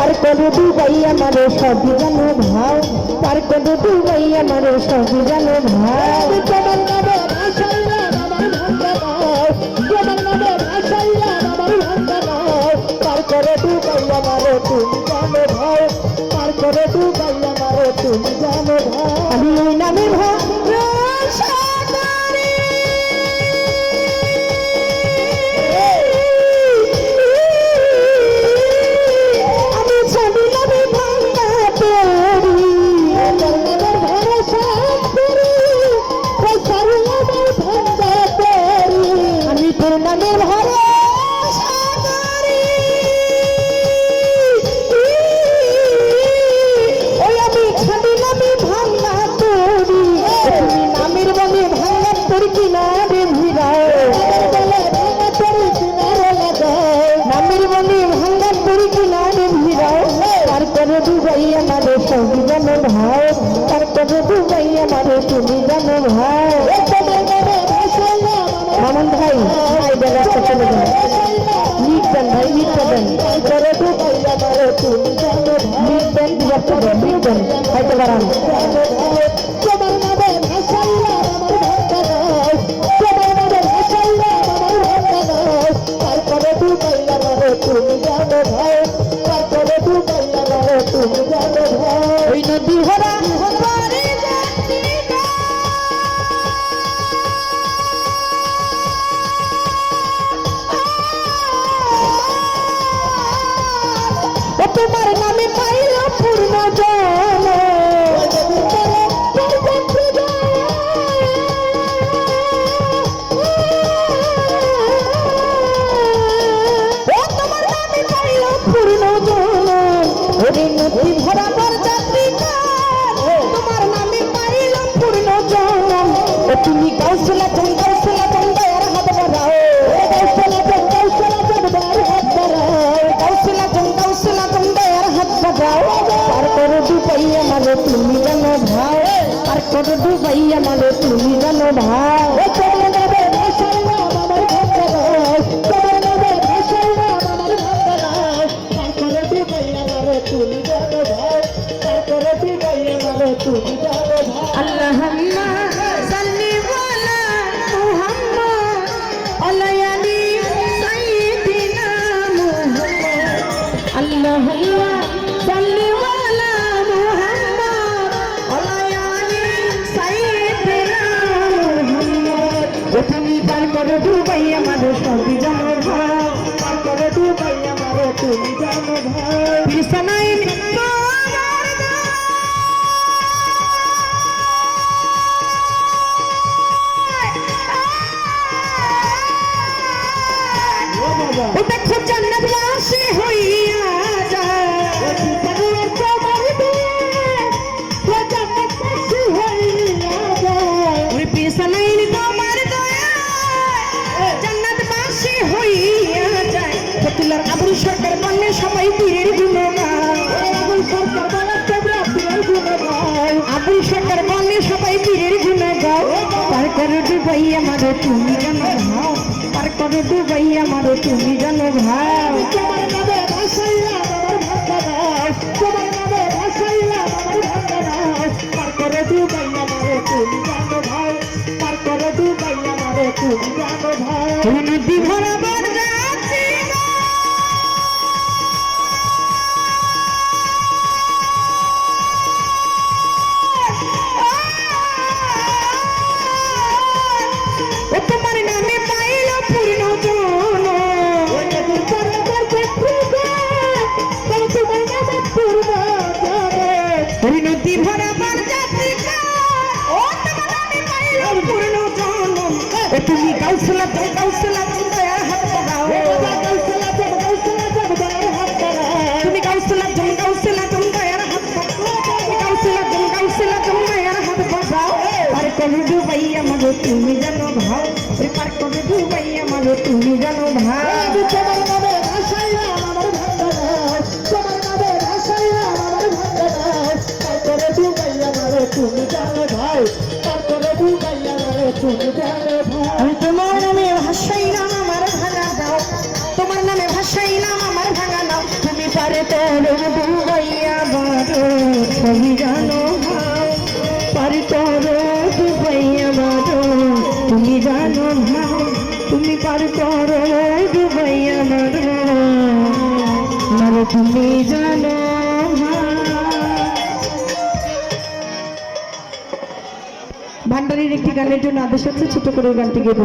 পার করে ডুবাই আমার সবই জানো ভাও, পার করে ডুবাই আমার সবই জানো ভাও। তোমার নামে ভাসাইলাম আমার ভাঙ্গা নাও, তোমার নামে ভাসাইলাম আমার ভাঙ্গা নাও, পার করে ডুবাই আমার তুমি জানো ভাও, পার করে ডুবাই আমার তুমি জানো ভাও। আমি ওই নামে ভাও ডুবাই আমার সবই জানো ভাও, পার করে ডুবাই আমার তুমি জানো ভাও। মামুন ভাই ভাই বেলা চলে গেল, লিখ দেন ভাই, লিখতে দেন, করে ডুবাই আমার তুমি জানো ভাও, লিখ দেন, বিরক্ত দেন, লিখ দেন, খাইতে পারান। তোমার নামে ভাসাইলাম আমার ভাঙ্গা নাও, তোমার নামে ভাসাইলাম আমার ভাঙ্গা নাও, পার করে ডুবাই আমার তুমি জানো ভাও, পার করে ডুবাই আমার তুমি জানো ভাও। ওই নদী ভরা তোমার নামে পাইল পূর্ণ জন, তোমার নামে পাইল পূর্ণ জন, ওরে নদী ভরা বরযাত্রী তোমার নামে পাইল পূর্ণ জন। ও তুমি কৌশলা চন্দার হাত বাড়াও, কৌশলা চন্দার হাত বাড়াও, পার করে ডুবাই আমার তুমি জানো ভাও, পার করে ডুবাই আমার তুমি জানো ভাও। তোমার নামে ভাসাইলাম আমার ভাঙ্গা নাও, তোমার নামে ভাসাইলাম আমার ভাঙ্গা নাও, পার করে ডুবাই আমার তুমি জানো ভাও, পার করে ডুবাই আমার তুমি জানো ভাও। আল্লাহুম্মা সাল্লি আলা মুহাম্মদ আলা আলি সাইয়্যিদিনা মুহাম্মদ, আল্লাহুম্মা সাল্লি আলা মুহাম্মদ আলা আলি সাইয়্যিদিনা মুহাম্মদ। ও তুমি পার করে ডুবাই আমার সবই জানো ভাও, পার করে ডুবাই আমার তুমি জানো ভাও। বিছানায় ও দেখো জান্নাতবাসী হইয়া যায়, ওই বিছানায় তোমার দয়া জান্নাতবাসী হইয়া যায়। ফতুল্লার আবুল সরকার বন্যে সবাই পীরের গুণগান, আবুল সরকার বন্যে সবাই পীরের গুণগান। পার করে ডুবাই আমার তুমি জানো ভাও, পার করে ডুবাই আমার তুমি জানো ভাও। তোমার নামে ভাসাইলাম আমার ভাঙ্গা নাও, তোমার নামে ভাসাইলাম আমার ভাঙ্গা নাও, পার করে ডুবাই আমার তুমি জানো ভাও, পার করে ডুবাই আমার তুমি জানো ভাও। নদী ভরা বরযাত্রী ও তোমার নামে পাইল পূর্ণ জন, ওই নদী ভরা বরযাত্রী ও তোমার নামে পাইল পূর্ণ জন। ও তুমি কাউসলা দয়ার হাত বাড়াও, তুমি কাউসলা দয়ার হাত বাড়াও, পার করে ডুবাই আমার তুমি জানো ভাও, পার করে ডুবাই আমার তুমি জানো ভাও। তোমার নামে ভাসাইলাম আমার ভাঙ্গা নাও, তোমার নামে ভাসাইলাম আমার ভাঙ্গা নাও, পার করে ডুবাই আমার তুমি জানো ভাই, পার করে ডুবাই আমার তুমি জানো ভাই। আমি তোমার নামে ভাসাইলাম আমার ভাঙা দাও, তোমার নামে ভাসাইলাম আমার ভাঙা নাও, তুমি পারে করো ডুবাইয়া বারো তুমি জানো ভাও পার করো ডুবাইয়া বারো তুমি জানো ভাও তুমি পার করো ডুবাইয়া বারো মারো তুমি জানো ভাও। ভান্ডারির একটি গানের জন্য আদেশ হচ্ছে, ছোট করে গানটি গিয়ে